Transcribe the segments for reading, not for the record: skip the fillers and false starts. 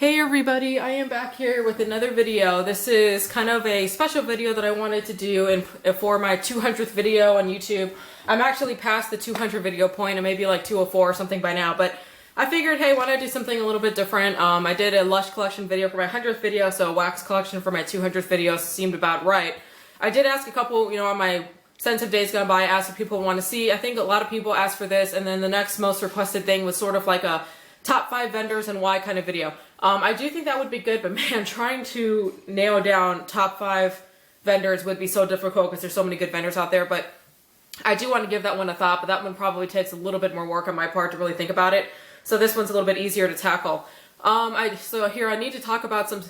Hey everybody, I am back here with another video. This is kind of a special video that I wanted to do for my 200th video on YouTube. I'm actually past the 200 video point, and maybe like 204 or something by now, but I figured, hey, why not do something a little bit different? I did a Lush collection video for my 100th video, so a wax collection for my 200th video seemed about right. I did ask a couple, on my sensitive days gone by, I asked what people want to see. I think a lot of people asked for this, and then the next most requested thing was sort of like a top 5 vendors and why kind of video. I do think that would be good, but man, trying to nail down top 5 vendors would be so difficult because there's so many good vendors out there, but I do want to give that one a thought, but that one probably takes a little bit more work on my part to really think about it. So this one's a little bit easier to tackle. So here I need to talk about some,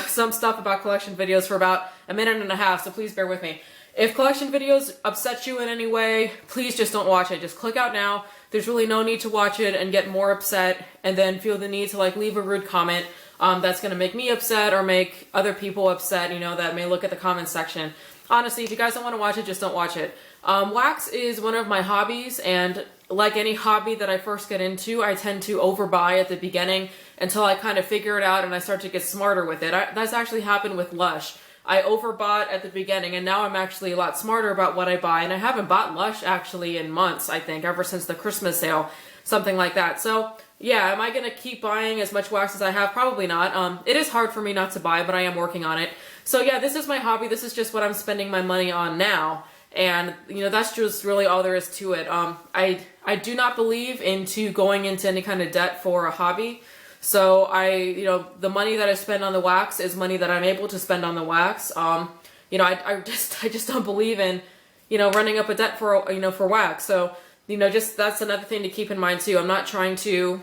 some stuff about collection videos for about a minute and a half, so please bear with me. If collection videos upset you in any way, please just don't watch it. Just click out now. There's really no need to watch it and get more upset and then feel the need to leave a rude comment that's going to make me upset or make other people upset, that may look at the comment section. Honestly, if you guys don't want to watch it, just don't watch it. Wax is one of my hobbies, and like any hobby that I first get into, I tend to overbuy at the beginning until I kind of figure it out and I start to get smarter with it. That's actually happened with Lush. I overbought at the beginning, and now I'm actually a lot smarter about what I buy, and I haven't bought Lush actually in months, I think, ever since the Christmas sale, something like that. So yeah, am I going to keep buying as much wax as I have? Probably not. It is hard for me not to buy, but I am working on it. So yeah, this is my hobby. This is just what I'm spending my money on now. And, that's just really all there is to it. I do not believe into going into any kind of debt for a hobby. So the money that I spend on the wax is money that I'm able to spend on the wax. I just don't believe in, running up a debt for, for wax. So, that's another thing to keep in mind too. I'm not trying to,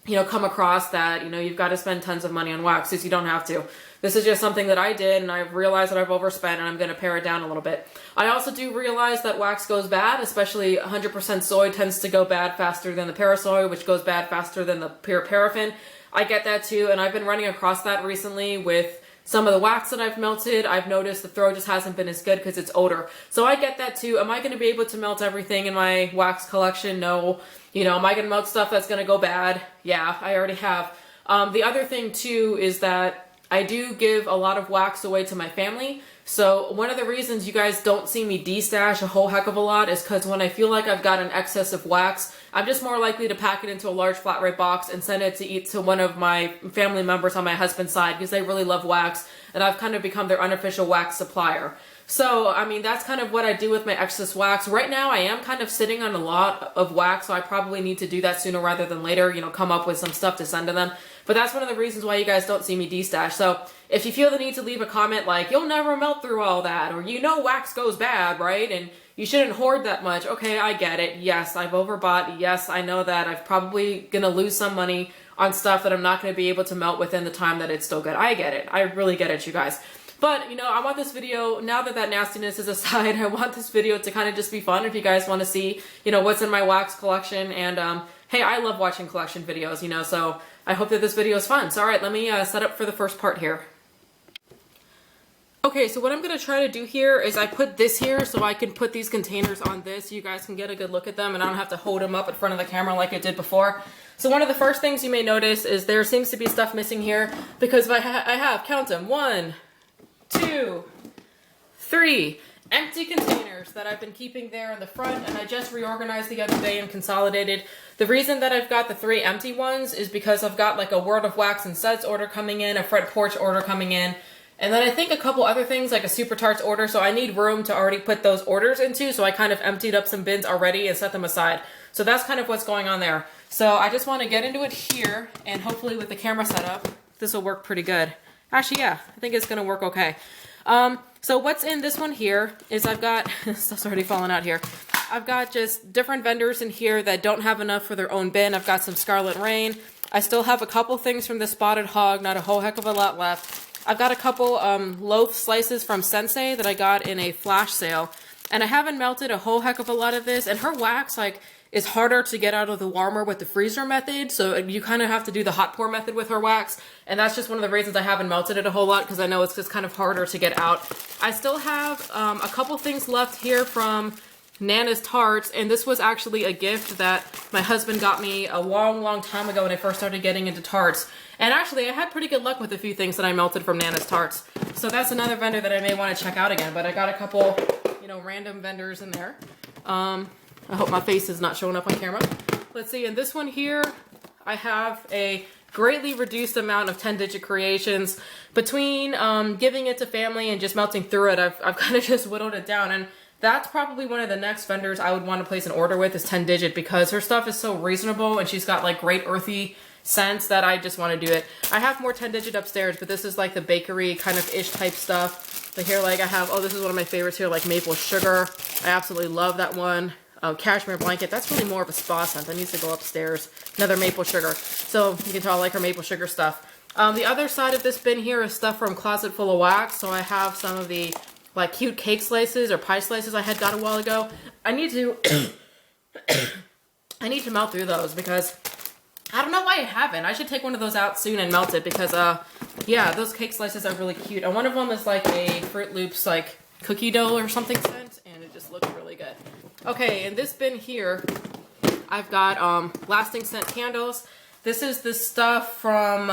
come across that, you've got to spend tons of money on wax, because you don't have to. This is just something that I did, and I've realized that I've overspent, and I'm going to pare it down a little bit. I also do realize that wax goes bad, especially 100% soy tends to go bad faster than the parasoy, which goes bad faster than the pure paraffin. I get that too, and I've been running across that recently with some of the wax that I've melted. I've noticed the throw just hasn't been as good because it's odor. So I get that too. Am I going to be able to melt everything in my wax collection? No. Am I going to melt stuff that's going to go bad? Yeah, I already have. The other thing too is that I do give a lot of wax away to my family. So one of the reasons you guys don't see me destash a whole heck of a lot is because when I feel like I've got an excess of wax, I'm just more likely to pack it into a large flat rate box and send it to one of my family members on my husband's side, because they really love wax, and I've kind of become their unofficial wax supplier. So, that's kind of what I do with my excess wax. Right now, I am kind of sitting on a lot of wax, so I probably need to do that sooner rather than later, come up with some stuff to send to them. But that's one of the reasons why you guys don't see me destash. So if you feel the need to leave a comment like, you'll never melt through all that, or wax goes bad, right? And you shouldn't hoard that much. Okay, I get it. Yes, I've overbought. Yes, I know that. I'm probably going to lose some money on stuff that I'm not going to be able to melt within the time that it's still good. I get it. I really get it, you guys. But, I want this video, now that that nastiness is aside, I want this video to kind of just be fun if you guys want to see, what's in my wax collection. And, hey, I love watching collection videos, so I hope that this video is fun. So, all right, let me set up for the first part here. Okay, so what I'm going to try to do here is I put this here so I can put these containers on this so you guys can get a good look at them and I don't have to hold them up in front of the camera like I did before. So one of the first things you may notice is there seems to be stuff missing here because I have, count them, 1, 2, 3 empty containers that I've been keeping there in the front, and I just reorganized the other day and consolidated. The reason that I've got the 3 empty ones is because I've got like a World of Wax and Suds order coming in, a Front Porch order coming in, and then I think a couple other things like a Super Tarts order, so I need room to already put those orders into, so I kind of emptied up some bins already and set them aside. So that's kind of what's going on there. So I just want to get into it here, and hopefully with the camera set up, this will work pretty good. Actually, yeah, I think it's going to work okay. So what's in this one here is I've got, stuff's already falling out here. I've got just different vendors in here that don't have enough for their own bin. I've got some Scarlet Rain. I still have a couple things from the Spotted Hog, not a whole heck of a lot left. I've got a couple loaf slices from Sensei that I got in a flash sale. And I haven't melted a whole heck of a lot of this. And her wax, is harder to get out of the warmer with the freezer method, so you kind of have to do the hot pour method with her wax, and that's just one of the reasons I haven't melted it a whole lot, because I know it's just kind of harder to get out. I still have a couple things left here from Nana's Tarts, and this was actually a gift that my husband got me a long time ago when I first started getting into tarts. And actually, I had pretty good luck with a few things that I melted from Nana's Tarts. So that's another vendor that I may want to check out again, but I got a couple, you know, random vendors in there. I hope my face is not showing up on camera. Let's see, in this one here, I have a greatly reduced amount of 10-digit creations. Between giving it to family and just melting through it, I've kind of just whittled it down. And that's probably one of the next vendors I would want to place an order with is 10-digit, because her stuff is so reasonable and she's got like great earthy scents that I just want to do it. I have more 10-digit upstairs, but this is like the bakery kind of ish type stuff. So here, like I have, oh, this is one of my favorites here, like maple sugar. I absolutely love that one. Cashmere blanket, that's really more of a spa scent. That needs to go upstairs. Another maple sugar. So you can tell I like her maple sugar stuff. The other side of this bin here is stuff from Closet Full of Wax. So I have some of the like cute cake slices or pie slices I had got a while ago. I need to I need to melt through those because I don't know why I haven't. I should take one of those out soon and melt it because yeah, those cake slices are really cute. And one of them is like a Fruit Loops like cookie dough or something scent, and it just looks really good. Okay, in this bin here, I've got lasting scent candles. This is the stuff from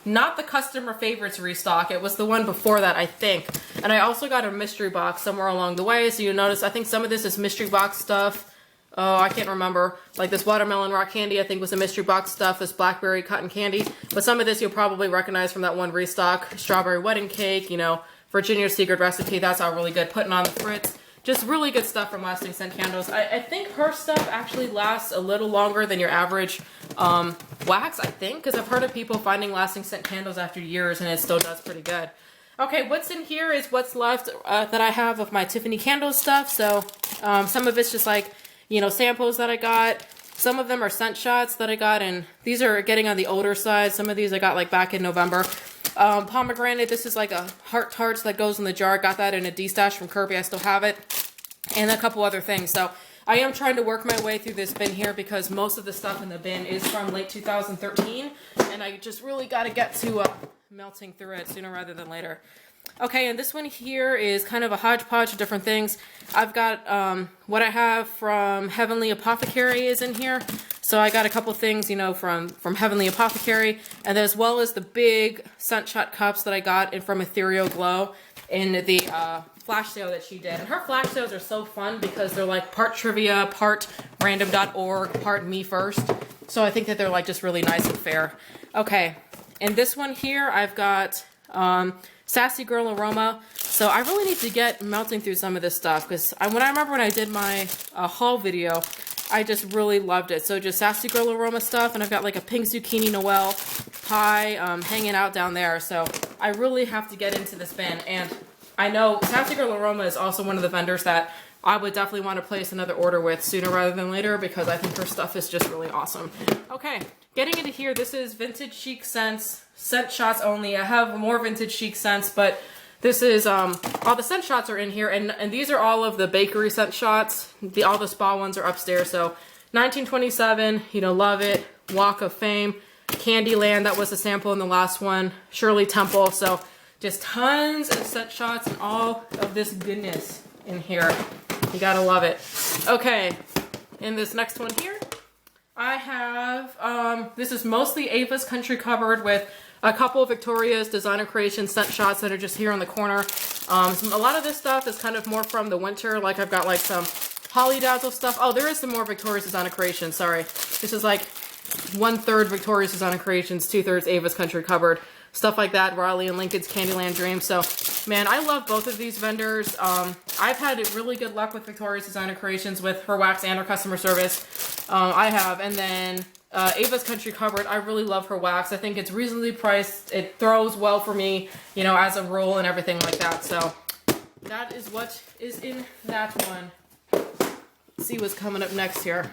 not the customer favorites restock. It was the one before that, I think. And I also got a mystery box somewhere along the way. So you notice, I think some of this is mystery box stuff. Oh, I can't remember. Like this watermelon rock candy, I think was a mystery box stuff. This blackberry cotton candy. But some of this you'll probably recognize from that one restock. Strawberry wedding cake, you know, Virginia's Secret Recipe. That's all really good. Putting on the Fritz. Just really good stuff from Lasting Scent Candles. I think her stuff actually lasts a little longer than your average wax, I think, because I've heard of people finding Lasting Scent Candles after years and it still does pretty good. Okay, what's in here is what's left that I have of my Tiffany candle stuff. So some of it's just like, you know, samples that I got. Some of them are scent shots that I got, and these are getting on the older side. Some of these I got like back in November. Pomegranate, this is like a heart tarts that goes in the jar. Got that in a D-stash from Kirby. I still have it. And a couple other things. So I am trying to work my way through this bin here because most of the stuff in the bin is from late 2013. And I just really got to get to melting through it sooner rather than later. Okay, and this one here is kind of a hodgepodge of different things. I've got what I have from Heavenly Apothecary is in here. So I got a couple things, you know, from Heavenly Apothecary, and as well as the big scent shot cups that I got in from Ethereal Glow in the flash sale that she did. And her flash sales are so fun because they're like part trivia, part random.org, part me first. So I think that they're like just really nice and fair. Okay, and this one here I've got Sassy Girl Aroma. So I really need to get melting through some of this stuff because I remember when I did my haul video, I just really loved it. So just Sassy Girl Aroma stuff, and I've got like a pink zucchini Noel pie hanging out down there. So I really have to get into this bin. And I know Sassy Girl Aroma is also one of the vendors that I would definitely want to place another order with sooner rather than later because I think her stuff is just really awesome. Okay, getting into here, this is Vintage Chic Scents, scent shots only. I have more Vintage Chic scents, but this is, all the scent shots are in here, and these are all of the bakery scent shots. All the spa ones are upstairs. So 1927, you know, love it. Walk of Fame, Candyland, that was a sample in the last one. Shirley Temple, so just tons of scent shots and all of this goodness in here. You gotta love it. Okay, in this next one here, I have, this is mostly Ava's Country Cupboard with a couple of Victoria's Designer Creation scent shots that are just here on the corner. A lot of this stuff is kind of more from the winter. Like I've got like some Holly Dazzle stuff. Oh, there is some more Victoria's Designer Creation. Sorry. This is like 1/3 Victoria's Designer Creations, 2/3 Ava's Country Cupboard. Stuff like that. Riley and Lincoln's Candyland Dream. So, man, I love both of these vendors. I've had really good luck with Victoria's Designer Creations with her wax and her customer service. I have. And then Ava's Country Cupboard, I really love her wax. I think it's reasonably priced. It throws well for me, you know, as a rule and everything like that. So that is what is in that one. Let's see what's coming up next here.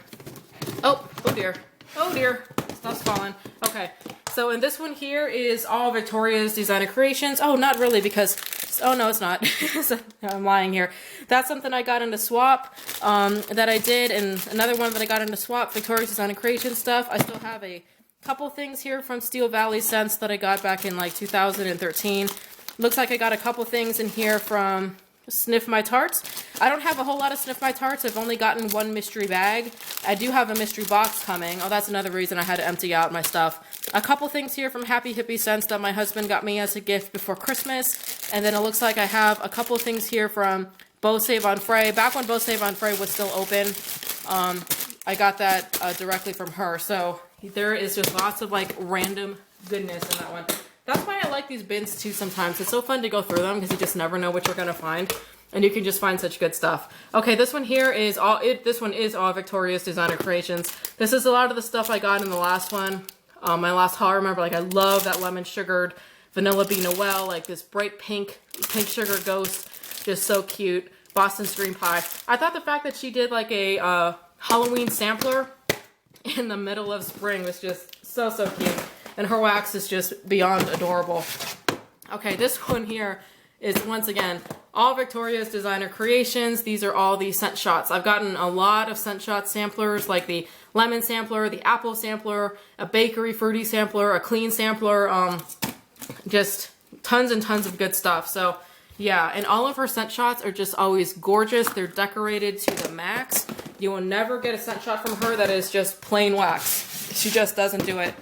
Oh dear. Oh dear. Stuff's falling. Okay. So in this one here is all Victoria's Designer Creations. Oh, not really because, oh no, it's not. So, no, I'm lying here. That's something I got in a swap that I did, and another one that I got in a swap, Victoria's Designer Creations stuff. I still have a couple things here from Steel Valley Scents that I got back in like 2013. Looks like I got a couple things in here from Sniff My Tarts. I don't have a whole lot of Sniff My Tarts. I've only gotten one mystery bag. I do have a mystery box coming. Oh, that's another reason I had to empty out my stuff. A couple things here from Happy Hippie Scents that my husband got me as a gift before Christmas. And then it looks like I have a couple things here from Beau Save on Frey. Back when Beau Save on Frey was still open, I got that directly from her. So there is just lots of like random goodness in that one. That's why I like these bins too sometimes. It's so fun to go through them because you just never know what you're going to find. And you can just find such good stuff. Okay, this one here is all Victoria's Designer Creations. This is a lot of the stuff I got in the last one. My last haul, remember, like I love that lemon sugared Vanilla Bean Noel, like this bright pink sugar ghost. Just so cute. Boston Scream Pie. I thought the fact that she did like a Halloween sampler in the middle of spring was just so cute. And her wax is just beyond adorable. Okay, this one here is, once again, all Victoria's Designer Creations. These are all the scent shots. I've gotten a lot of scent shot samplers, like the lemon sampler, the apple sampler, a bakery fruity sampler, a clean sampler, just tons and tons of good stuff. So yeah, and all of her scent shots are just always gorgeous. They're decorated to the max. You will never get a scent shot from her that is just plain wax. She just doesn't do it.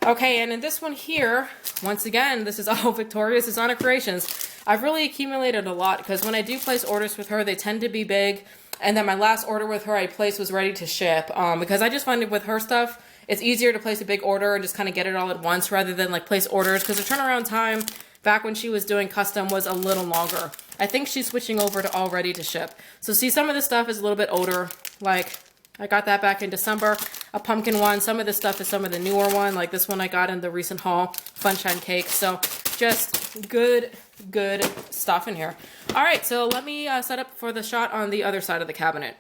Okay, and in this one here, once again, this is all Victoria's Designer Creations. I've really accumulated a lot because when I do place orders with her, they tend to be big. And then my last order with her I placed was ready to ship because I just find it with her stuff, it's easier to place a big order and just kind of get it all at once rather than like place orders because the turnaround time back when she was doing custom was a little longer. I think she's switching over to all ready to ship. So see, some of the stuff is a little bit older, like I got that back in December, a pumpkin one. Some of this stuff is some of the newer one, like this one I got in the recent haul, Funshine Cake. So just good stuff in here. All right, so let me set up for the shot on the other side of the cabinet.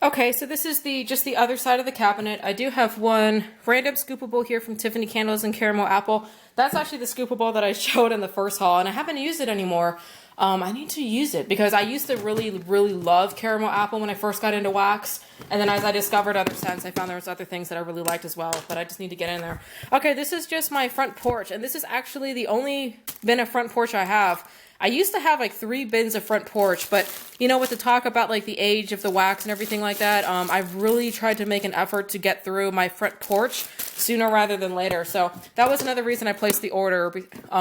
Okay, so this is just the other side of the cabinet. I do have one random scoopable here from Tiffany Candles and Caramel Apple. That's actually the scoopable that I showed in the first haul, and I haven't used it anymore. I need to use it because I used to really love Caramel Apple when I first got into wax. And then as I discovered other scents, I found there was other things that I really liked as well, but I just need to get in there. Okay, this is just my front porch, and this is actually the only bin of front porch I have. I used to have like 3 bins of front porch, but you know, with the talk about like the age of the wax and everything like that, I've really tried to make an effort to get through my front porch sooner rather than later. So that was another reason I placed the order.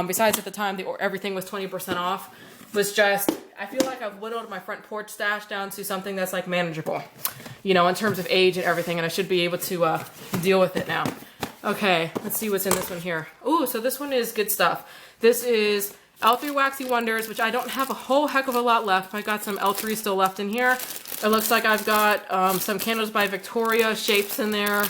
Besides at the time, everything was 20% off. Was just, I feel like I've whittled my front porch stash down to something that's like manageable, you know, in terms of age and everything, and I should be able to deal with it now. Okay, let's see what's in this one here. Ooh, so this one is good stuff. This is L3 Waxy Wonders, which I don't have a whole heck of a lot left. I got some L3 still left in here. It looks like I've got some Candles by Victoria shapes in there.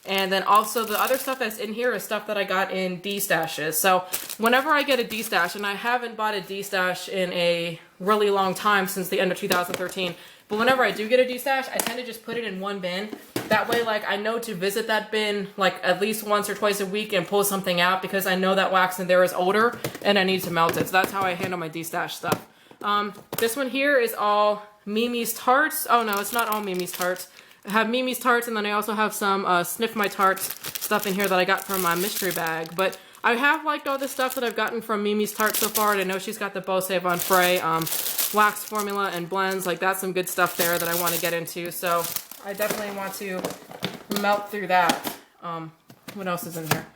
And then also the other stuff that's in here is stuff that I got in D-stashes. So whenever I get a D-stash, and I haven't bought a D-stash in a really long time since the end of 2013, but whenever I do get a D-stash, I tend to just put it in one bin. That way, like, I know to visit that bin like at least once or twice a week and pull something out because I know that wax in there is older and I need to melt it. So that's how I handle my D-stash stuff. This one here is all Mimi's Tarts. Oh no, it's not all Mimi's Tarts. I have Mimi's Tarts, and then I also have some Sniff My Tarts stuff in here that I got from my mystery bag. But I have liked all the stuff that I've gotten from Mimi's Tarts so far, and I know she's got the Beau Save on Frey wax formula and blends. Like, that's some good stuff there that I want to get into. So I definitely want to melt through that. What else is in here?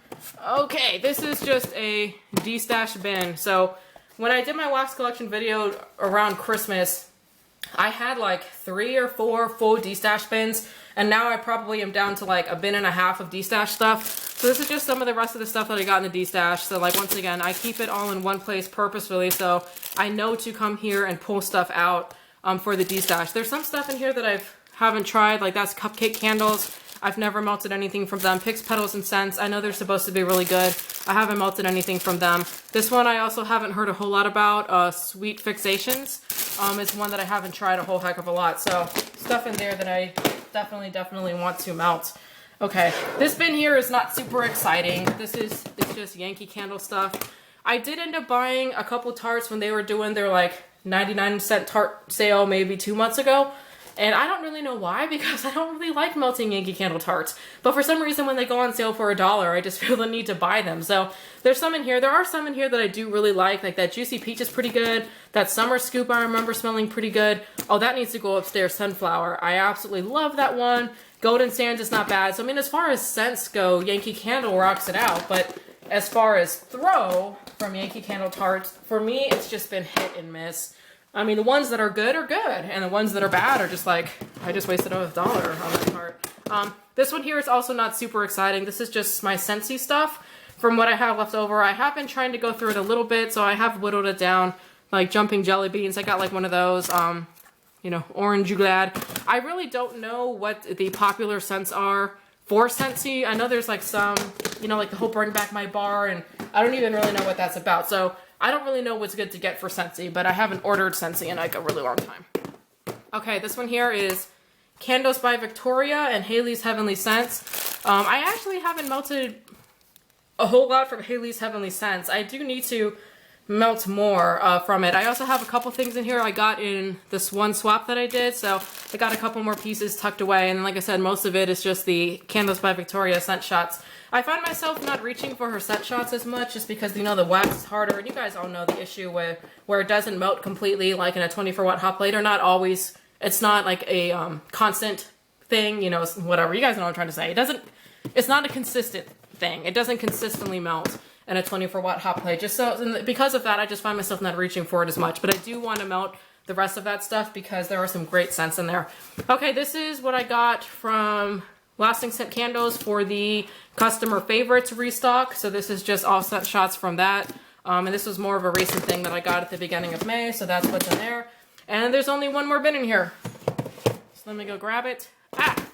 Okay, this is just a D-stash bin. So when I did my wax collection video around Christmas, I had like 3 or 4 full D-stash bins, and now I probably am down to like a bin and a half of D-stash stuff. So this is just some of the rest of the stuff that I got in the D-stash. So like, once again, I keep it all in one place purposefully, so I know to come here and pull stuff out for the D-stash. There's some stuff in here that I haven't tried, like that's Cupcake Candles. I've never melted anything from them. Pix Petals and Scents, I know they're supposed to be really good. I haven't melted anything from them. This one I also haven't heard a whole lot about. Sweet Fixations is one that I haven't tried a whole heck of a lot. So stuff in there that I definitely want to melt. Okay, this bin here is not super exciting. It's just Yankee Candle stuff. I did end up buying a couple tarts when they were doing their like 99-cent tart sale maybe 2 months ago. And I don't really know why, because I don't really like melting Yankee Candle tarts. But for some reason, when they go on sale for $1, I just feel the need to buy them. So there's some in here. There are some in here that I do really like that Juicy Peach is pretty good. That Summer Scoop I remember smelling pretty good. Oh, that needs to go upstairs, Sunflower. I absolutely love that one. Golden Sands is not bad. So I mean, as far as scents go, Yankee Candle rocks it out. But as far as throw from Yankee Candle tarts, for me, it's just been hit and miss. I mean, the ones that are good, and the ones that are bad are just like, I just wasted $1 on that tart. This one here is also not super exciting. This is just my Scentsy stuff from what I have left over. I have been trying to go through it a little bit, so I have whittled it down, like jumping jelly beans. I got like one of those, you know, orange glad. I really don't know what the popular scents are for Scentsy. I know there's like some, you know, like the whole Bring Back My Bar, and I don't even really know what that's about. So I don't really know what's good to get for Scentsy, but I haven't ordered Scentsy in like a really long time. Okay, this one here is Candles by Victoria and Haley's Heavenly Scents. I actually haven't melted a whole lot from Haley's Heavenly Scents. I do need to melt more from it. I also have a couple things in here I got in this one swap that I did, so I got a couple more pieces tucked away, and like I said, most of it is just the Candles by Victoria scent shots. I find myself not reaching for her scent shots as much just because, you know, the wax is harder, and you guys all know the issue where it doesn't melt completely like in a 24-watt hot plate, or not always. It's not like a constant thing, you know, whatever. You guys know what I'm trying to say. It's not a consistent thing. It doesn't consistently melt in a 24-watt hot plate. Just so, and because of that, I just find myself not reaching for it as much. But I do want to melt the rest of that stuff because there are some great scents in there. Okay, this is what I got from Lasting Scent Candles for the customer favorites restock. So this is just all scent shots from that. And this was more of a recent thing that I got at the beginning of May. So that's what's in there. And there's only one more bin in here. So let me go grab it.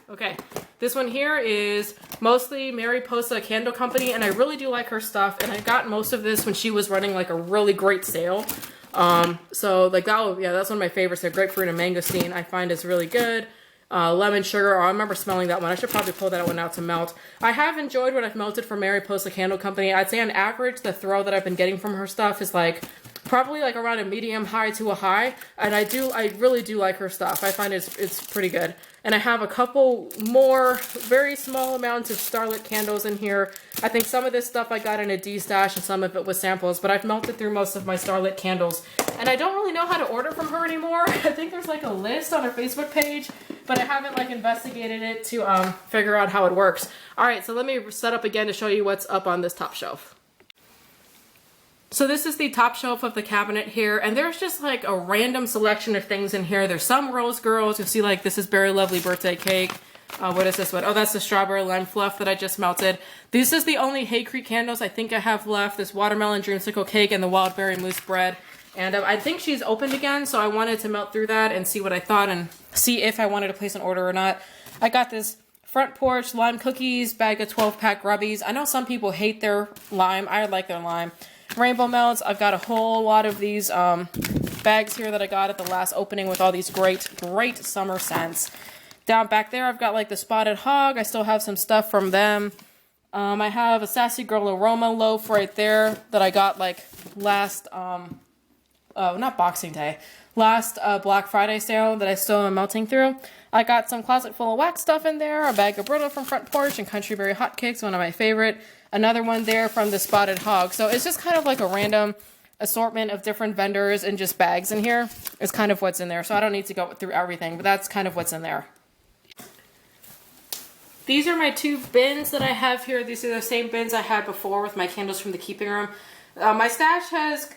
Okay. This one here is mostly Mariposa Candle Company, and I really do like her stuff, and I got most of this when she was running like a really great sale. So like that's one of my favorites. Their grapefruit and mangosteen I find is really good. Lemon sugar, I remember smelling that one. I should probably pull that one out to melt. I have enjoyed what I've melted from Mariposa Candle Company. I'd say on average, the throw that I've been getting from her stuff is like probably like around a medium high to a high, and I really do like her stuff. I find it's pretty good. And I have a couple more very small amounts of Starlit candles in here. I think some of this stuff I got in a D-stash and some of it was samples, but I've melted through most of my Starlit candles. And I don't really know how to order from her anymore. I think there's like a list on her Facebook page, but I haven't like investigated it to figure out how it works. All right, so let me set up again to show you what's up on this top shelf. So this is the top shelf of the cabinet here, and there's just like a random selection of things in here. There's some Rose Girls. You'll see like this is Berry Lovely Birthday Cake. What is this one? Oh, that's the Strawberry Lime Fluff that I just melted. This is the only Hay Creek candles I think I have left. This Watermelon Dreamsicle Cake and the Wild Berry Mousse Bread. And I think she's opened again, so I wanted to melt through that and see what I thought and see if I wanted to place an order or not. I got this Front Porch Lime Cookies, bag of 12-pack Grubbies. I know some people hate their lime. I like their lime. Rainbow Melts. I've got a whole lot of these bags here that I got at the last opening with all these great summer scents. Down back there, I've got like the Spotted Hog. I still have some stuff from them. I have a Sassy Girl Aroma loaf right there that I got like last, not Boxing Day, last Black Friday sale that I still am melting through. I got some Closet Full of Wax stuff in there, a bag of Brittle from Front Porch, and Country Berry Hotcakes, one of my favorite. Another one there from the Spotted Hog. So it's just kind of like a random assortment of different vendors and just bags in here is kind of what's in there. So I don't need to go through everything, but that's kind of what's in there. These are my two bins that I have here. These are the same bins I had before with my candles from the keeping room. My stash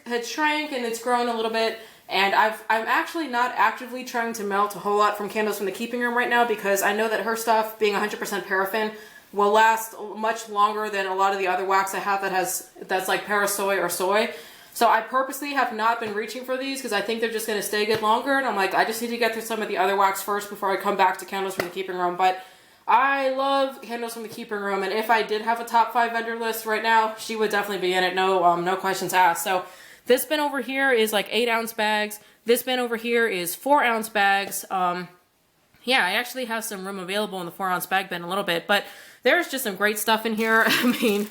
had shrank and it's grown a little bit. And I'm actually not actively trying to melt a whole lot from candles from the keeping room right now because I know that her stuff, being 100% paraffin, will last much longer than a lot of the other wax I have that's like parasoy or soy. So I purposely have not been reaching for these because I think they're just going to stay good longer. And I'm like, I just need to get through some of the other wax first before I come back to candles from the keeping room. But I love candles from the keeping room. And if I did have a top 5 vendor list right now, she would definitely be in it. No questions asked. So this bin over here is like 8-ounce bags. This bin over here is 4-ounce bags. Yeah, I actually have some room available in the 4-ounce bag bin a little bit, but there's just some great stuff in here. I mean,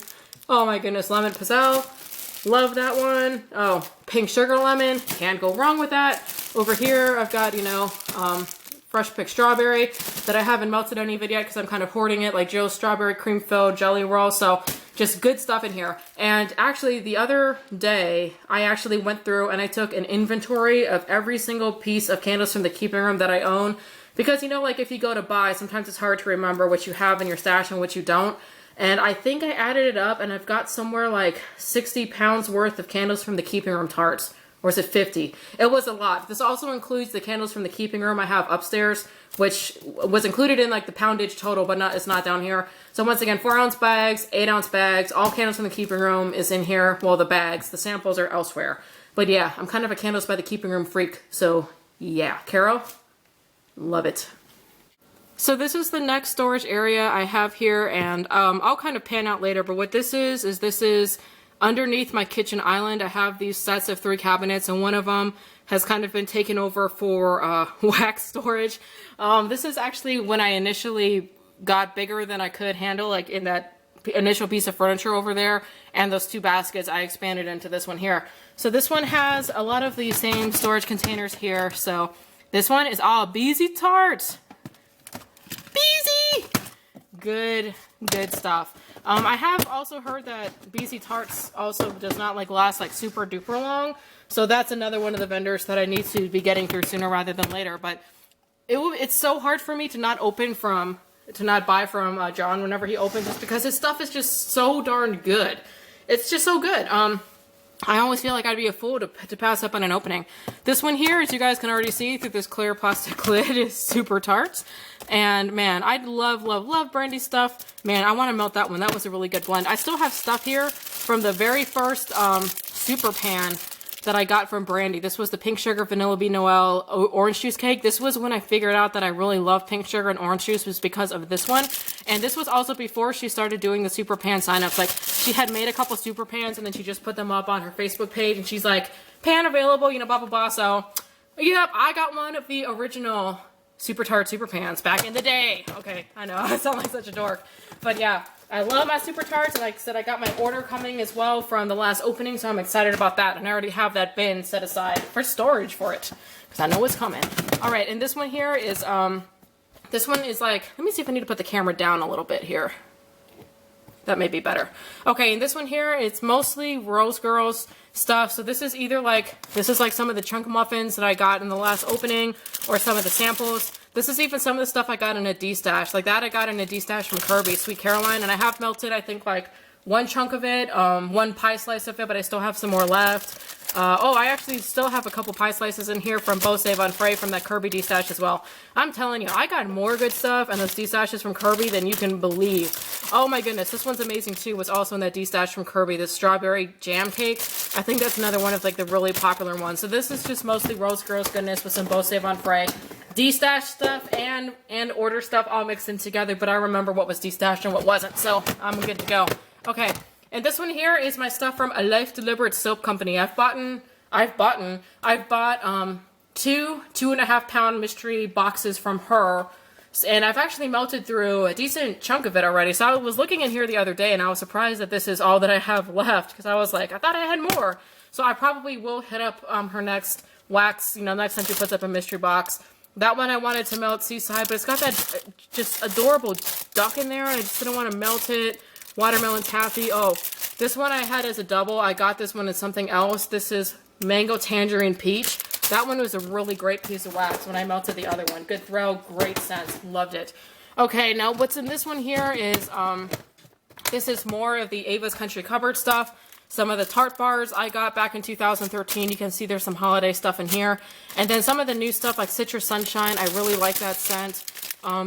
oh my goodness, Lemon Pizzelle. Love that one. Oh, Pink Sugar Lemon. Can't go wrong with that. Over here, I've got, you know, fresh picked strawberry that I haven't melted any of it yet because I'm kind of hoarding it, like Joe's strawberry cream filled jelly roll. So just good stuff in here. And actually the other day I actually went through and I took an inventory of every single piece of candles from the keeping room that I own, because you know, like if you go to buy, sometimes it's hard to remember what you have in your stash and what you don't. And I think I added it up and I've got somewhere like 60 pounds worth of candles from the keeping room tarts. Or is it 50? It was a lot. This also includes the candles from the keeping room I have upstairs, which was included in like the poundage total, but it's not down here. So once again, 4-ounce bags, 8-ounce bags, all candles from the keeping room is in here. Well, the bags, the samples are elsewhere. But yeah, I'm kind of a candles by the keeping room freak. So yeah, Carol, love it. So this is the next storage area I have here, and I'll kind of pan out later, but what this is underneath my kitchen island. I have these sets of 3 cabinets, and one of them has kind of been taken over for wax storage. This is actually when I initially got bigger than I could handle, like in that initial piece of furniture over there, and those 2 baskets, I expanded into this one here. So this one has a lot of the same storage containers here. So this one is all Beezy Tarts. Beezy! Good stuff. I have also heard that BC Tarts also does not like last like super duper long, so that's another one of the vendors that I need to be getting through sooner rather than later. But it's so hard for me to not buy from John whenever he opens, just because his stuff is just so darn good. It's just so good. I always feel like I'd be a fool to pass up on an opening. This one here, as you guys can already see through this clear plastic lid, is Super Tarts. And man, I love brandy stuff. Man, I want to melt that one. That was a really good blend. I still have stuff here from the very first Super Pan that I got from Brandy. This was the pink sugar vanilla bean Noel orange juice cake. This was when I figured out that I really love pink sugar and orange juice, was because of this one. And this was also before she started doing the Super Pan signups. Like, she had made a couple Super Pans and then she just put them up on her Facebook page and she's like, pan available, you know, blah blah blah. So yep, I got one of the original Super Tart Super Pans back in the day. Okay, I know, I sound like such a dork, but yeah, I love my Super Tarts. And like I said, I got my order coming as well from the last opening, so I'm excited about that. And I already have that bin set aside for storage for it, because I know it's coming. All right, and this one here is, this one is like, let me see if I need to put the camera down a little bit here. That may be better. Okay, and this one here, it's mostly Rose Girls stuff. So this is either like, this is like some of the chunk muffins that I got in the last opening, or some of the samples. This is even some of the stuff I got in a D-stash. Like that I got in a D-stash from Kirby, Sweet Caroline, and I have melted, I think, like one chunk of it, one pie slice of it, but I still have some more left. Oh, I actually still have a couple pie slices in here from Beau Save on Frey from that Kirby D-stash as well. I'm telling you, I got more good stuff and those D-stashes from Kirby than you can believe. Oh my goodness, this one's amazing too. Was also in that D-stash from Kirby, this strawberry jam cake. I think that's another one of like the really popular ones. So this is just mostly Rose Girls goodness with some Beau Save on Frey. D-stash stuff and order stuff all mixed in together, but I remember what was D-stashed and what wasn't, so I'm good to go. Okay. And this one here is my stuff from A Life Deliberate Soap Company. I've bought 2.5 pound mystery boxes from her, and I've actually melted through a decent chunk of it already. So I was looking in here the other day and I was surprised that this is all that I have left, because I was like, I thought I had more. So I probably will hit up her next wax, you know, next time she puts up a mystery box. That one I wanted to melt Seaside, but it's got that just adorable duck in there and I just didn't want to melt it. Watermelon taffy. Oh, this one I had as a double. I got this one as something else. This is mango tangerine peach. That one was a really great piece of wax when I melted the other one. Good throw, great scent, loved it. Okay, now what's in this one here is, this is more of the Ava's Country Cupboard stuff. Some of the tart bars I got back in 2013. You can see there's some holiday stuff in here. And then some of the new stuff like Citrus Sunshine. I really like that scent.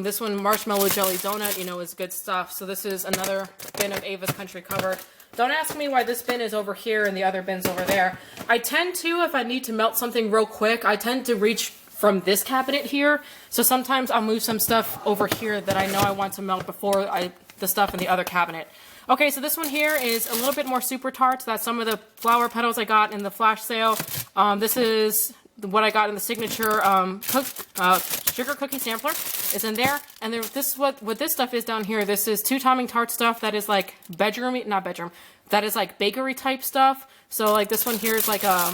This one, Marshmallow Jelly Donut, you know, is good stuff. So this is another bin of Ava's Country Cupboard. Don't ask me why this bin is over here and the other bin's over there. I tend to, if I need to melt something real quick, I tend to reach from this cabinet here. So sometimes I'll move some stuff over here that I know I want to melt before the stuff in the other cabinet. Okay, so this one here is a little bit more Super Tarts. That's some of the flower petals I got in the flash sale. This is what I got in the signature sugar cookie sampler is in there. And there, this is what this stuff is down here. This is two timing tart stuff that is like that is like bakery type stuff. So like this one here is like a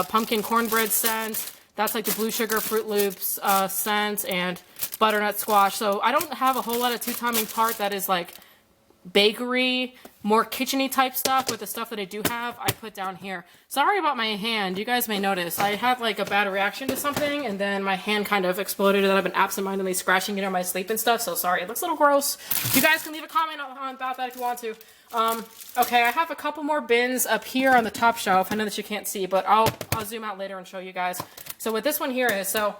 pumpkin cornbread scent. That's like the blue sugar Fruit Loops scent and butternut squash. So I don't have a whole lot of two-timing tart that is like bakery, more kitchen-y type stuff. With the stuff that I do have, I put down here. Sorry about my hand. You guys may notice I had like a bad reaction to something, and then my hand kind of exploded, and I've been absentmindedly scratching it on my sleep and stuff. So sorry, it looks a little gross. You guys can leave a comment about that if you want to. Okay, I have a couple more bins up here on the top shelf. I know that you can't see, but I'll zoom out later and show you guys. So what this one here is, so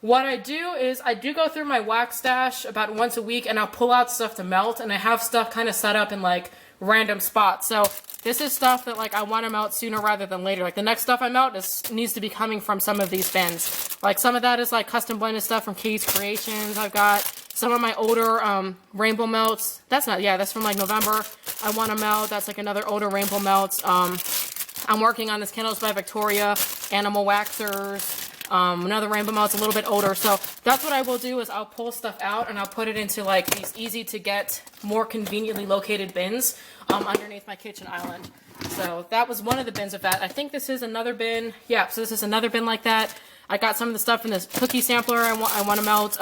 what I do is I do go through my wax stash about once a week, and I'll pull out stuff to melt, and I have stuff kind of set up in like random spots. So this is stuff that like I want to melt sooner rather than later. Like the next stuff I melt needs to be coming from some of these bins. Like some of that is like custom blended stuff from Katie's Creations. I've got some of my older rainbow melts. That's from like November. I want to melt. That's like another older rainbow melts. I'm working on this Candles by Victoria Animal Waxers. Another rainbow melt's a little bit older. So that's what I will do, is I'll pull stuff out and I'll put it into like these easy to get, more conveniently located bins underneath my kitchen island. So that was one of the bins of that. I think this is another bin. Yeah, so this is another bin like that. I got some of the stuff in this cookie sampler I want to melt.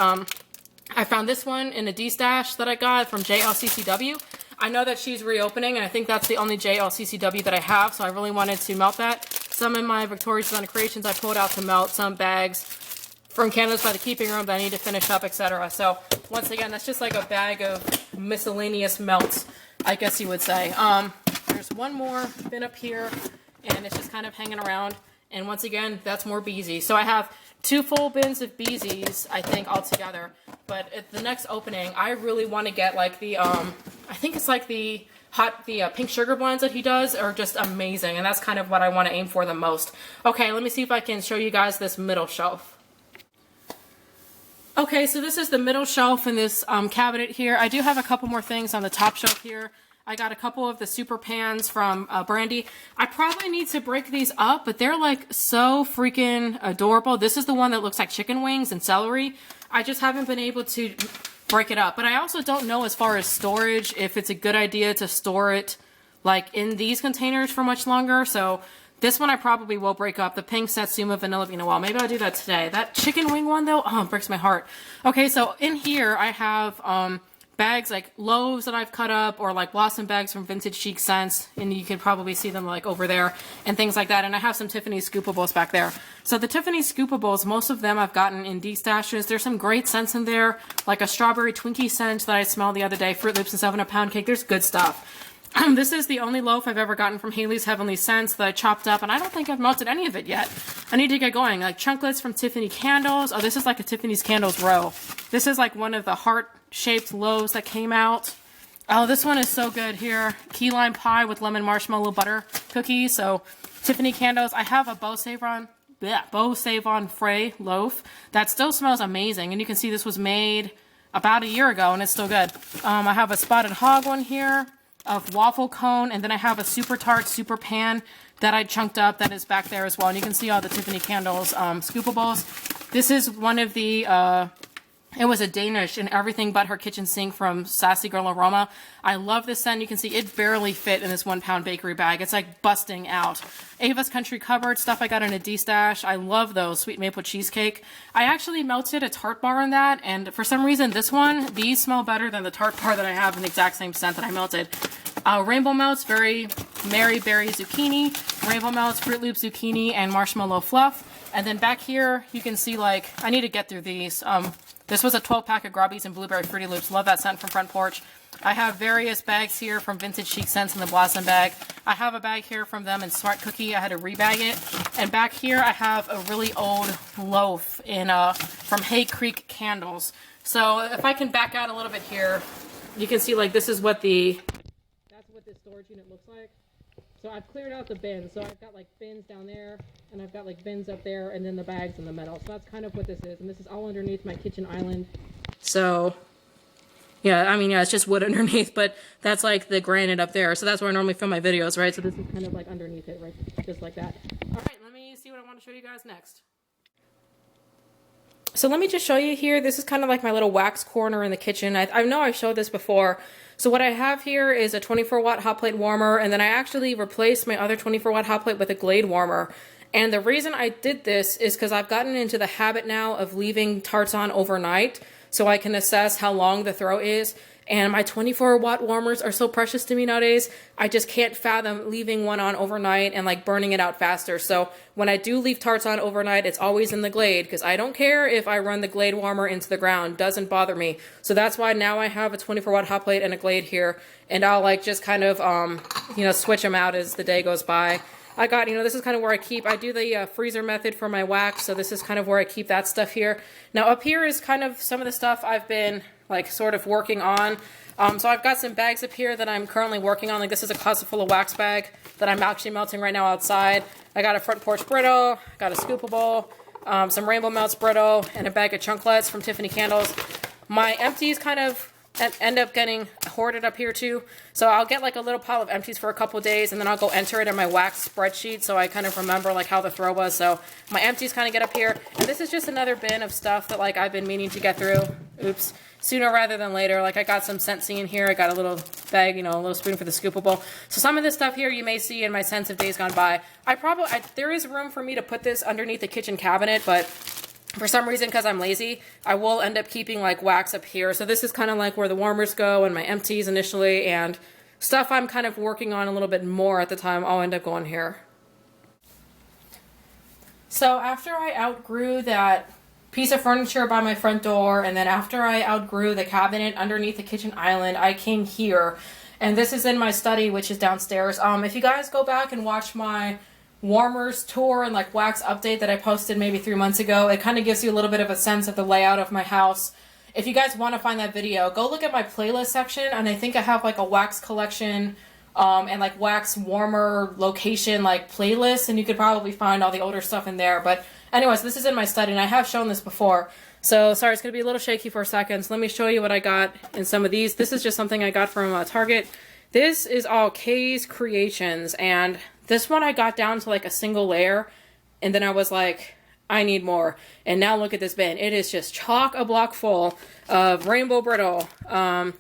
I found this one in a D-stash that I got from JLCCW. I know that she's reopening, and I think that's the only JLCCW that I have, so I really wanted to melt that. Some of my Victoria's Design Creations I pulled out to melt, some bags from Candles by the Keeping Room that I need to finish up, etc. So once again, that's just like a bag of miscellaneous melts, I guess you would say. There's one more bin up here, and it's just kind of hanging around. And once again, that's more Beezy. So I have 2 full bins of Beezys, I think, altogether. But at the next opening, I really want to get like the, I think it's like the pink sugar blends that he does are just amazing. And that's kind of what I want to aim for the most. Okay, let me see if I can show you guys this middle shelf. Okay, so this is the middle shelf in this cabinet here. I do have a couple more things on the top shelf here. I got a couple of the super pans from Brandy. I probably need to break these up, but they're like so freaking adorable. This is the one that looks like chicken wings and celery. I just haven't been able to break it up. But I also don't know, as far as storage, if it's a good idea to store it like in these containers for much longer. So this one I probably will break up. The pink Satsuma Vanilla Bean Noel. Maybe I'll do that today. That chicken wing one though, oh, it breaks my heart. Okay, so in here I have bags, like loaves that I've cut up, or like blossom bags from Vintage Chic Scents, and you can probably see them like over there and things like that. And I have some Tiffany's Scoopables back there. So the Tiffany's Scoopables, most of them I've gotten in D-stashes. There's some great scents in there, like a strawberry Twinkie scent that I smelled the other day, Fruit Loops and 7-Up pound cake. There's good stuff. This is the only loaf I've ever gotten from Haley's Heavenly Scents that I chopped up, and I don't think I've melted any of it yet. I need to get going. Like chunklets from Tiffany Candles. Oh, this is like a Tiffany's Candles row. This is like one of the heart-shaped loaves that came out. Oh, this one is so good here. Key lime pie with lemon marshmallow butter cookie. So Tiffany Candles. I have a Beau Savon Fray loaf that still smells amazing, and you can see this was made about a year ago, and it's still good. I have a Spotted Hog one here of waffle cone, and then I have a super tart super pan that I chunked up that is back there as well, and you can see all the Tiffany Candles Scoopables. This is one of the it was a Danish in everything but her kitchen sink from Sassy Girl Aroma. I love this scent. You can see it barely fit in this 1-pound bakery bag. It's like busting out. Ava's Country Cupboard stuff I got in a D-stash. I love those. Sweet maple cheesecake. I actually melted a tart bar on that, and for some reason these smell better than the tart bar that I have in the exact same scent that I melted. Rainbow Melts, very Mary Berry Zucchini. Rainbow Melts, Fruit Loop Zucchini, and Marshmallow Fluff. And then back here, you can see, like, I need to get through these. This was a 12-pack of Grubbies and Blueberry Fruity Loops. Love that scent from Front Porch. I have various bags here from Vintage Chic Scents in the Blossom bag. I have a bag here from them in Smart Cookie. I had to rebag it. And back here, I have a really old loaf in from Hay Creek Candles. So if I can back out a little bit here, you can see, like, this is what that's what this storage unit looks like. So I've cleared out the bins. So I've got like bins down there, and I've got like bins up there, and then the bags in the middle. So that's kind of what this is. And this is all underneath my kitchen island. So yeah, I mean, yeah, it's just wood underneath, but that's like the granite up there. So that's where I normally film my videos, right? So this is kind of like underneath it, right? Just like that. All right, let me see what I want to show you guys next. So let me just show you here. This is kind of like my little wax corner in the kitchen. I know I showed this before. So what I have here is a 24-watt hot plate warmer, and then I actually replaced my other 24-watt hot plate with a Glade warmer. And the reason I did this is because I've gotten into the habit now of leaving tarts on overnight so I can assess how long the throw is. And my 24-watt warmers are so precious to me nowadays. I just can't fathom leaving one on overnight and like burning it out faster. So when I do leave tarts on overnight, it's always in the Glade because I don't care if I run the Glade warmer into the ground. Doesn't bother me. So that's why now I have a 24-watt hot plate and a Glade here. And I'll like just kind of, switch them out as the day goes by. I got, this is kind of where I do the freezer method for my wax. So this is kind of where I keep that stuff here. Now up here is kind of some of the stuff I've been like sort of working on. So I've got some bags up here that I'm currently working on. Like this is a closet full of wax bag that I'm actually melting right now outside. I got a front porch brittle, got a scoopable, some rainbow melts brittle, and a bag of chunklets from Tiffany Candles. My empties kind of end up getting hoarded up here too. So I'll get like a little pile of empties for a couple days and then I'll go enter it in my wax spreadsheet so I kind of remember like how the throw was. So my empties kind of get up here. And this is just another bin of stuff that like I've been meaning to get through. Oops. Sooner rather than later. Like I got some Scentsy in here. I got a little bag, a little spoon for the scoopable. So some of this stuff here you may see in my Scents of Days Gone By. There is room for me to put this underneath the kitchen cabinet, but for some reason, because I'm lazy, I will end up keeping like wax up here. So this is kind of like where the warmers go and my empties initially, and stuff I'm kind of working on a little bit more at the time, I'll end up going here. So after I outgrew that piece of furniture by my front door, and then after I outgrew the cabinet underneath the kitchen island, I came here. And this is in my study, which is downstairs. If you guys go back and watch my warmers tour and like wax update that I posted maybe 3 months ago, it kind of gives you a little bit of a sense of the layout of my house. If you guys want to find that video, go look at my playlist section, and I think I have like a wax collection and like wax warmer location like playlist, and you could probably find all the older stuff in there. But anyways, this is in my study and I have shown this before. So sorry, it's going to be a little shaky for a second. So let me show you what I got in some of these. This is just something I got from Target. This is all Kay's Creations, and this one I got down to like a single layer, and then I was like, I need more. And now look at this bin. It is just chock-a-block full of rainbow brittle,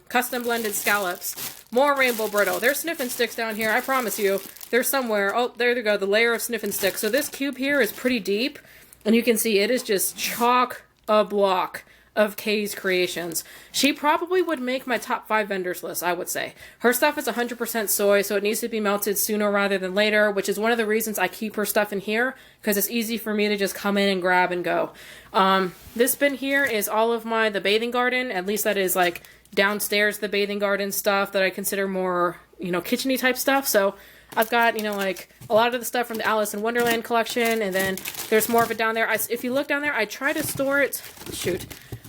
custom blended scallops, more rainbow brittle. There's sniffing sticks down here, I promise you. There's somewhere. Oh, there they go, the layer of sniffing sticks. So this cube here is pretty deep, and you can see it is just chock-a-block of Kay's Creations. She probably would make my top 5 vendors list, I would say. Her stuff is 100% soy, so it needs to be melted sooner rather than later, which is one of the reasons I keep her stuff in here, because it's easy for me to just come in and grab and go. This bin here is all of the bathing garden, at least that is like downstairs the bathing garden stuff that I consider more, kitchen-y type stuff. So I've got, like a lot of the stuff from the Alice in Wonderland collection, and then there's more of it down there. If you look down there, I try to store it,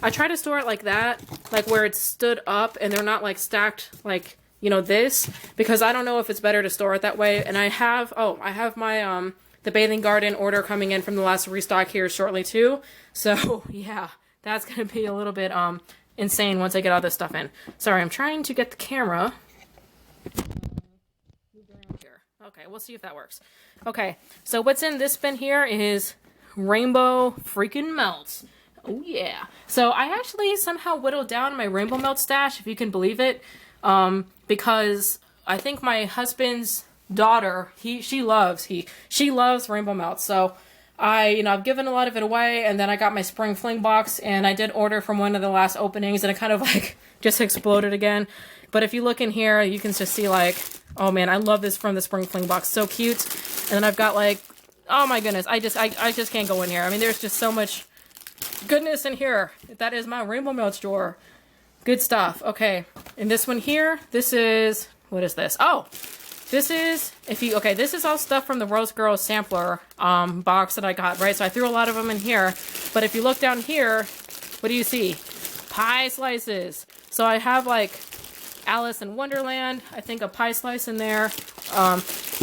I try to store it like that, like where it's stood up and they're not like stacked like, this, because I don't know if it's better to store it that way. And I have my, the bathing garden order coming in from the last restock here shortly too. So yeah, that's going to be a little bit, insane once I get all this stuff in. Sorry, I'm trying to get the camera. Okay, we'll see if that works. Okay, so what's in this bin here is rainbow freaking melts. Oh yeah. So I actually somehow whittled down my rainbow melt stash, if you can believe it, because I think my husband's daughter, she loves rainbow melts. So I've given a lot of it away, and then I got my spring fling box, and I did order from one of the last openings, and it kind of like just exploded again. But if you look in here, you can just see like, oh man, I love this from the spring fling box. So cute. And then I've got like, oh my goodness, I just can't go in here. I mean, there's just so much goodness in here. That is my rainbow melts drawer. Good stuff. Okay, and this one here, this is, what is this? Oh, this is, this is all stuff from the Rose Girls sampler box that I got, right? So I threw a lot of them in here, but if you look down here, what do you see? Pie slices. So I have like Alice in Wonderland, I think a pie slice in there.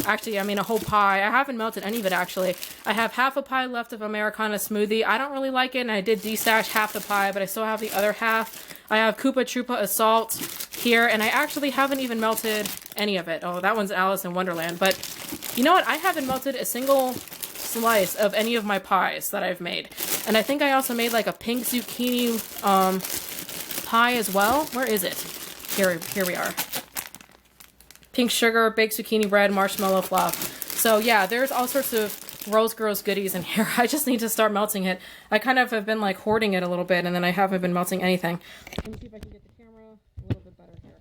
Actually, I mean a whole pie. I haven't melted any of it actually. I have half a pie left of Americana smoothie. I don't really like it, and I did destash half the pie, but I still have the other half. I have Koopa Troopa Assault here, and I actually haven't even melted any of it. Oh, that one's Alice in Wonderland. But you know what? I haven't melted a single slice of any of my pies that I've made. And I think I also made like a pink zucchini pie as well. Where is it? Here we are. Pink sugar, baked zucchini bread, marshmallow fluff. So yeah, there's all sorts of Rose Girls goodies in here. I just need to start melting it. I kind of have been like hoarding it a little bit, and then I haven't been melting anything. Let me see if I can get the camera a little bit better here.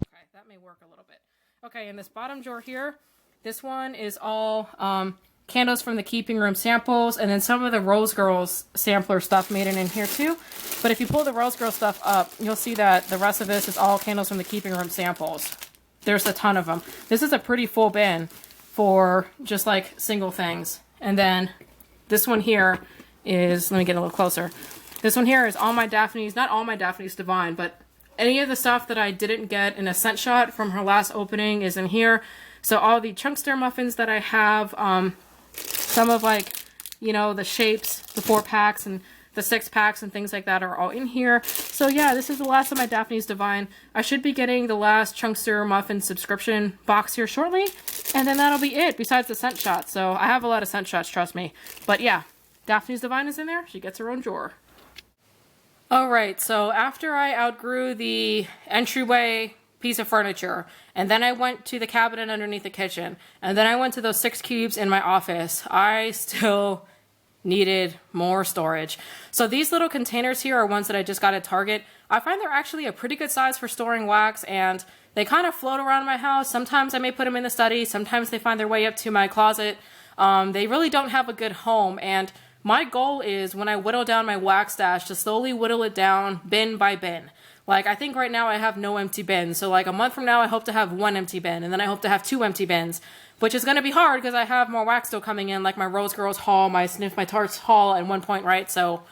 Okay, that may work a little bit. Okay, in this bottom drawer here, this one is all candles from the Keeping Room samples, and then some of the Rose Girls sampler stuff made it in here too. But if you pull the Rose Girl stuff up, you'll see that the rest of this is all candles from the Keeping Room samples. There's a ton of them. This is a pretty full bin for just like single things. And then this one here is, let me get a little closer. This one here is all my Daphne's, not all my Daphne's Divine, but any of the stuff that I didn't get in a scent shot from her last opening is in here. So all the Chunkster muffins that I have, some of like, you know, the shapes, the 4-packs and the 6-packs and things like that are all in here. So yeah, this is the last of my Daphne's Divine. I should be getting the last Chunkster muffin subscription box here shortly. And then that'll be it, besides the scent shots. So I have a lot of scent shots, trust me. But yeah, Daphne's Divine is in there. She gets her own drawer. Alright, so after I outgrew the entryway piece of furniture, and then I went to the cabinet underneath the kitchen, and then I went to those 6 cubes in my office, I still needed more storage. So these little containers here are ones that I just got at Target. I find they're actually a pretty good size for storing wax, and they kind of float around my house. Sometimes I may put them in the study, sometimes they find their way up to my closet. They really don't have a good home, and my goal is, when I whittle down my wax stash, to slowly whittle it down bin by bin. Like, I think right now I have no empty bins. So like a month from now, I hope to have 1 empty bin, and then I hope to have 2 empty bins, which is going to be hard because I have more wax still coming in, like my Rose Girls haul, my Sniff My Tarts haul at one point, right? So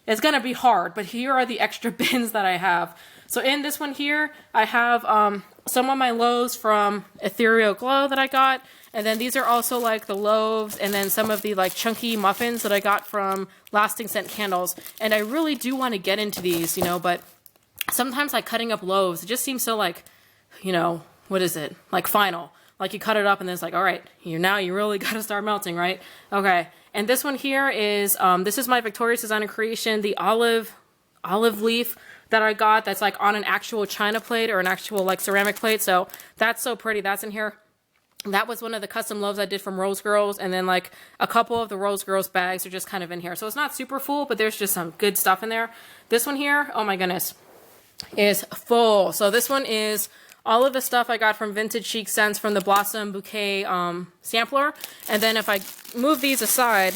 it's going to be hard, but here are the extra bins that I have. So in this one here, I have some of my loaves from Ethereal Glow that I got. And then these are also like the loaves, and then some of the like chunky muffins that I got from Lasting Scent Candles. And I really do want to get into these, you know, but sometimes like cutting up loaves, it just seems so like, you know, what is it? Like final. Like you cut it up and then it's like, all right, you really got to start melting, right? Okay. And this one here is, this is my Victoria's Design and Creation, the olive leaf that I got that's like on an actual china plate or an actual like ceramic plate. So that's so pretty. That's in here. That was one of the custom loaves I did from Rose Girls, and then like a couple of the Rose Girls bags are just kind of in here. So it's not super full, but there's just some good stuff in there. This one here, oh my goodness, is full. So this one is all of the stuff I got from Vintage Chic Scents from the Blossom Bouquet sampler. And then if I move these aside,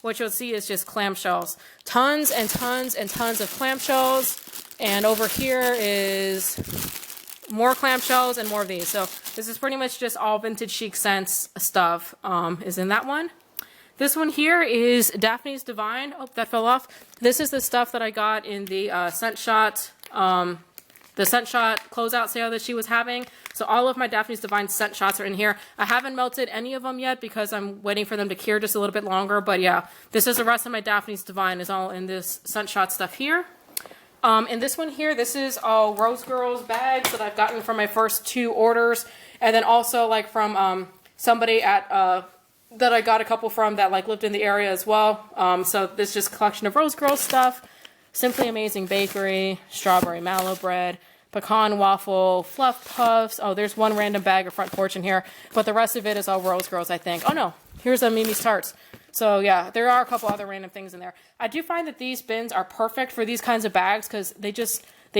what you'll see is just clamshells. Tons and tons and tons of clamshells. And over here is more clamshells and more of these. So this is pretty much just all Vintage Chic Scents stuff is in that one. This one here is Daphne's Divine. Oh, that fell off. This is the stuff that I got in the Scent Shot closeout sale that she was having. So all of my Daphne's Divine scent shots are in here. I haven't melted any of them yet because I'm waiting for them to cure just a little bit longer. But yeah, this is the rest of my Daphne's Divine is all in this scent shot stuff here. And this one here, this is all Rose Girls bags that I've gotten from my first 2 orders. And then also like from somebody at that I got a couple from that like lived in the area as well. So this is just a collection of Rose Girls stuff. Simply Amazing Bakery, Strawberry Mallow Bread, Pecan Waffle, Fluff Puffs. Oh, there's one random bag of Front Porch in here. But the rest of it is all Rose Girls, I think. Oh no, here's a Mimi's Tarts. So yeah, there are a couple other random things in there. I do find that these bins are perfect for these kinds of bags because they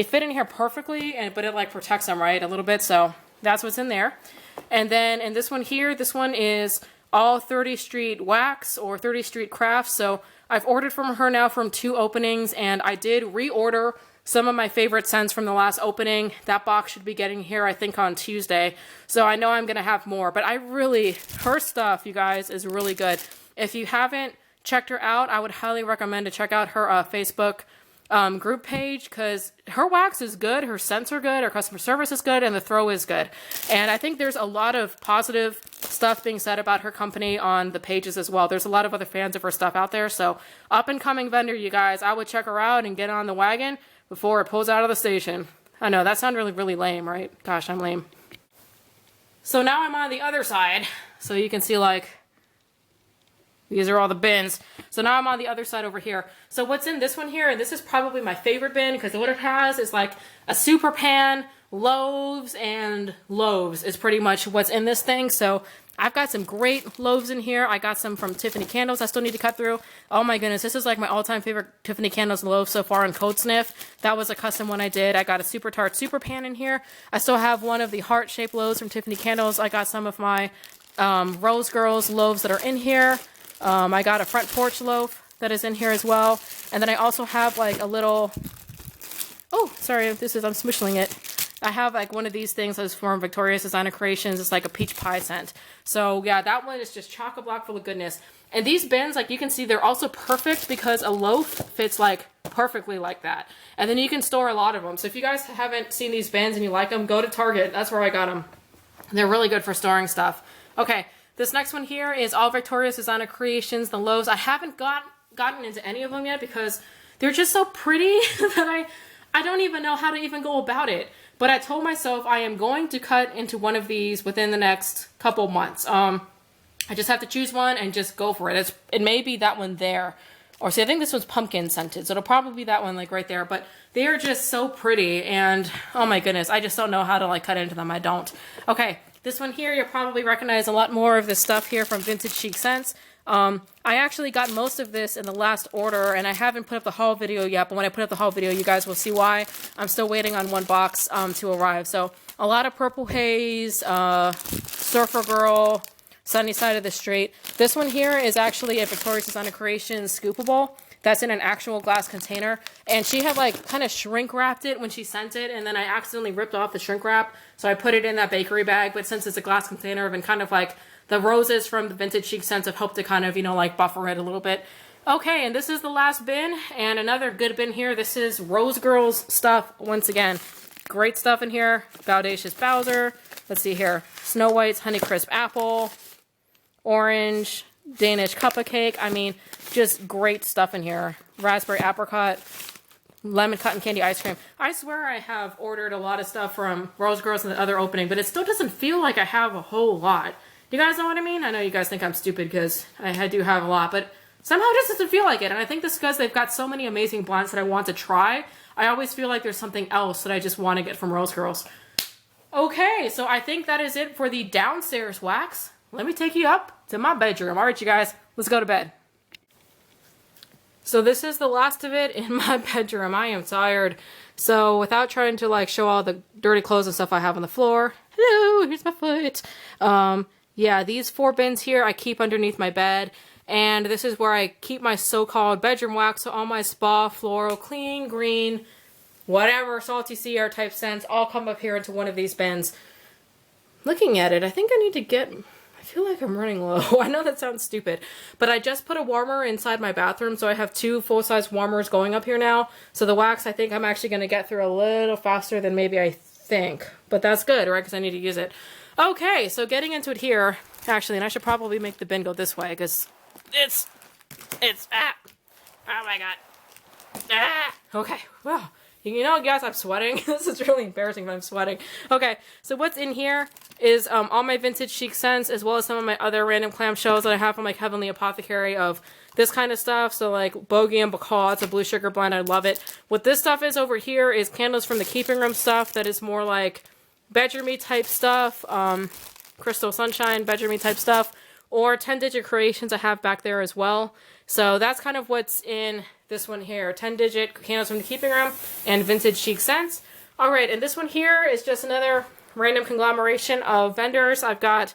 fit in here perfectly, but it like protects them, right, a little bit. So that's what's in there. And then in this one here, this one is all 30th Street Wax or 30th Street Crafts. So I've ordered from her now from 2 openings, and I did reorder some of my favorite scents from the last opening. That box should be getting here, I think, on Tuesday. So I know I'm going to have more. But her stuff, you guys, is really good. If you haven't checked her out, I would highly recommend to check out her Facebook group page because her wax is good, her scents are good, her customer service is good, and the throw is good. And I think there's a lot of positive stuff being said about her company on the pages as well. There's a lot of other fans of her stuff out there. So up and coming vendor, you guys, I would check her out and get on the wagon before it pulls out of the station. I know, that sounded really, really lame, right? Gosh, I'm lame. So now I'm on the other side. So you can see like, these are all the bins. So now I'm on the other side over here. So what's in this one here, and this is probably my favorite bin because what it has is like a super pan loaves and loaves is pretty much what's in this thing. So I've got some great loaves in here. I got some from Tiffany Candles I still need to cut through. Oh my goodness, this is like my all-time favorite Tiffany Candles loaf so far in Code Sniff. That was a custom one I did. I got a Super Tart Super Pan in here. I still have one of the heart-shaped loaves from Tiffany Candles. I got some of my Rose Girls loaves that are in here. I got a front porch loaf that is in here as well. And then I also have like a little... Oh, sorry, I'm smushing it. I have like one of these things that is from Victoria's Designer Creations. It's like a peach pie scent. So yeah, that one is just chock-a-block full of goodness. And these bins, like you can see, they're also perfect because a loaf fits like perfectly like that. And then you can store a lot of them. So if you guys haven't seen these bins and you like them, go to Target. That's where I got them. They're really good for storing stuff. Okay, this next one here is all Victoria's Designer Creations, the loaves. I haven't gotten into any of them yet because they're just so pretty that I don't even know how to even go about it. But I told myself I am going to cut into one of these within the next couple months. I just have to choose one and just go for it. It may be that one there. Or see, I think this one's pumpkin scented. So it'll probably be that one like right there. But they are just so pretty. And oh my goodness, I just don't know how to like cut into them. I don't. Okay, this one here, you'll probably recognize a lot more of this stuff here from Vintage Chic Scents. I actually got most of this in the last order, and I haven't put up the haul video yet, but when I put up the haul video, you guys will see why. I'm still waiting on one box to arrive. So a lot of Purple Haze, Surfer Girl, Sunny Side of the Street. This one here is actually a Victoria's Designer Creations scoopable. That's in an actual glass container, and she had like kind of shrink wrapped it when she sent it, and then I accidentally ripped off the shrink wrap, so I put it in that bakery bag. But since it's a glass container, I've been kind of like, the roses from the Vintage Chic Scents have helped to kind of, you know, like buffer it a little bit. Okay, and this is the last bin, and another good bin here. This is Rose Girls stuff once again. Great stuff in here. Bodacious Bowser. Let's see here. Snow White's Honeycrisp Apple. Orange. Danish Cupcake. I mean, just great stuff in here. Raspberry Apricot. Lemon Cotton Candy Ice Cream. I swear I have ordered a lot of stuff from Rose Girls in the other opening, but it still doesn't feel like I have a whole lot. You guys know what I mean? I know you guys think I'm stupid because I do have a lot, but somehow it just doesn't feel like it. And I think this is because they've got so many amazing blends that I want to try. I always feel like there's something else that I just want to get from Rose Girls. Okay, so I think that is it for the downstairs wax. Let me take you up to my bedroom. All right, you guys, let's go to bed. So this is the last of it in my bedroom. I am tired. So without trying to like show all the dirty clothes and stuff I have on the floor. Hello, here's my foot. Yeah, these 4 bins here I keep underneath my bed, and this is where I keep my so-called bedroom wax, so all my spa, floral, clean, green, whatever, salty sea air type scents all come up here into one of these bins. Looking at it, I think I need to get... I feel like I'm running low. I know that sounds stupid, but I just put a warmer inside my bathroom, so I have 2 full-size warmers going up here now. So the wax, I think I'm actually going to get through a little faster than maybe I think, but that's good, right? Because I need to use it. Okay, so getting into it here, actually, and I should probably make the bin go this way, because it's, oh my god, okay, well, you know, guys, I'm sweating. This is really embarrassing, but I'm sweating. Okay, so what's in here is all my Vintage Chic Scents, as well as some of my other random clamshells that I have from, like, Heavenly Apothecary of this kind of stuff. So, like, Bogey and Bacaw, it's a blue sugar blend. I love it. What this stuff is over here is candles from the Keeping Room stuff that is more, like, bedroomy type stuff, Crystal Sunshine, bedroomy type stuff, or 10-digit creations I have back there as well. So that's kind of what's in this one here. 10-digit candles from the Keeping Room and Vintage Chic Scents. Alright, and this one here is just another random conglomeration of vendors. I've got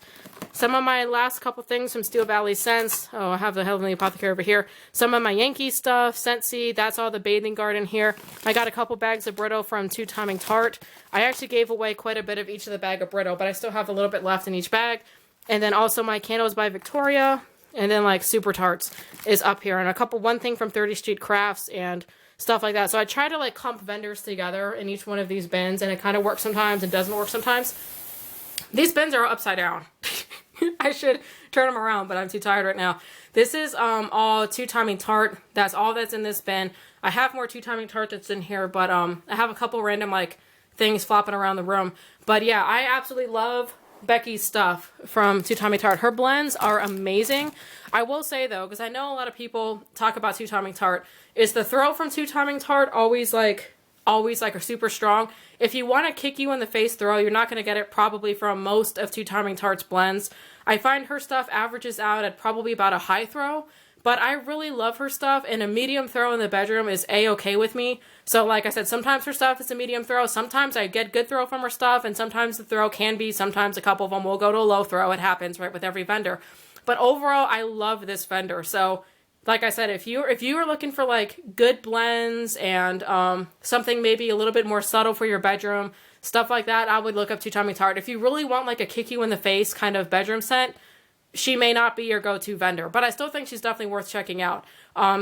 some of my last couple things from Steel Valley Scents. Oh, I have the Heavenly Apothecary over here. Some of my Yankee stuff, Scentsy, that's all the Bathing Garden here. I got a couple bags of Brittle from Two Timing Tarte. I actually gave away quite a bit of each of the bag of Brittle, but I still have a little bit left in each bag. And then also my Candles by Victoria, and then like Super Tarts is up here. And a couple, one thing from 30th Street Crafts and stuff like that. So I try to like clump vendors together in each one of these bins, and it kind of works sometimes and doesn't work sometimes. These bins are upside down. I should turn them around, but I'm too tired right now. This is all Two Timing Tarte. That's all that's in this bin. I have more Two Timing Tarte that's in here, but I have a couple random like things flopping around the room. But yeah, I absolutely love Becky's stuff from Two Timing Tarte. Her blends are amazing. I will say though, because I know a lot of people talk about Two Timing Tarte, is the throw from Two Timing Tarte always like always like a super strong. If you want to kick you in the face throw, you're not going to get it probably from most of Two Timing Tarts blends. I find her stuff averages out at probably about a high throw, but I really love her stuff, and a medium throw in the bedroom is a-okay with me. So like I said, sometimes her stuff is a medium throw, sometimes I get good throw from her stuff, and sometimes the throw can be, sometimes a couple of them will go to a low throw. It happens, right, with every vendor. But overall, I love this vendor. So like I said, if you are looking for like good blends and something maybe a little bit more subtle for your bedroom, stuff like that, I would look up Two Timing Tart. If you really want like a kick you in the face kind of bedroom scent, she may not be your go-to vendor, but I still think she's definitely worth checking out.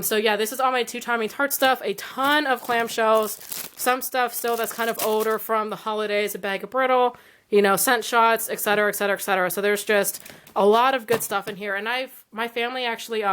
So yeah, this is all my Two Timing Tart stuff. A ton of clamshells, some stuff still that's kind of older from the holidays, a bag of brittle, you know, scent shots, etc., etc., etc. So there's just a lot of good stuff in here, and my family actually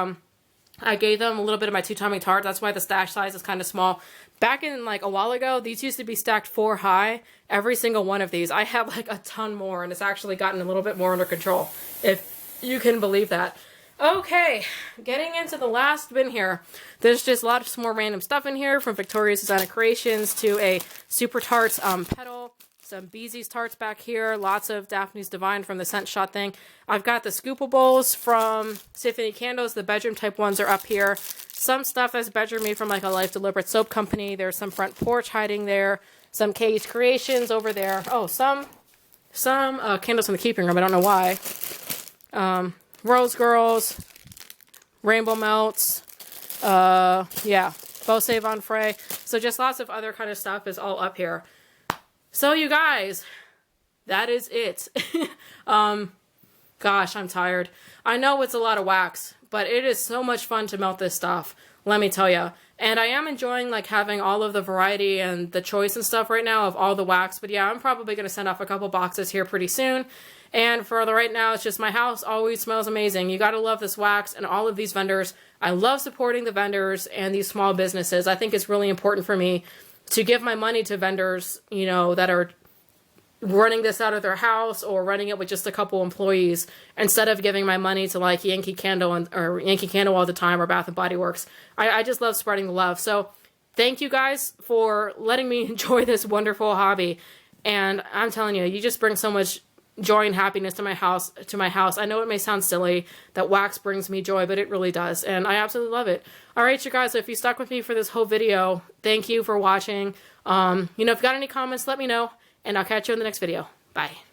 I gave them a little bit of my Two Timing Tart. That's why the stash size is kind of small. Back in like a while ago, these used to be stacked 4 high. Every single one of these. I have like a ton more, and it's actually gotten a little bit more under control, if you can believe that. Okay, getting into the last bin here. There's just lots of more random stuff in here, from Victoria's Designer Creations to a Super Tarts petal. Some Beezy's Tarts back here. Lots of Daphne's Divine from the Scent Shot thing. I've got the Scoopables from Symphony Candles. The bedroom type ones are up here. Some stuff that's bedroom made from like a Life Deliberate soap company. There's some Front Porch hiding there. Some Cage Creations over there. Oh, some candles from the Keeping Room. I don't know why. Rose Girls. Rainbow Melts. Yeah. Beau Savon Frey. So just lots of other kind of stuff is all up here. So you guys, that is it. Gosh, I'm tired. I know it's a lot of wax, but it is so much fun to melt this stuff, let me tell you. And I am enjoying like having all of the variety and the choice and stuff right now of all the wax. But yeah, I'm probably going to send off a couple boxes here pretty soon. And for the right now, it's just my house always smells amazing. You got to love this wax and all of these vendors. I love supporting the vendors and these small businesses. I think it's really important for me to give my money to vendors, you know, that are running this out of their house or running it with just a couple employees, instead of giving my money to like Yankee Candle or Yankee Candle all the time or Bath and Body Works. I just love spreading the love. So thank you guys for letting me enjoy this wonderful hobby. And I'm telling you, you just bring so much joy and happiness to my house. I know it may sound silly that wax brings me joy, but it really does, and I absolutely love it. All right, you guys, so if you stuck with me for this whole video, thank you for watching. You know, if you got any comments, let me know, and I'll catch you in the next video. Bye.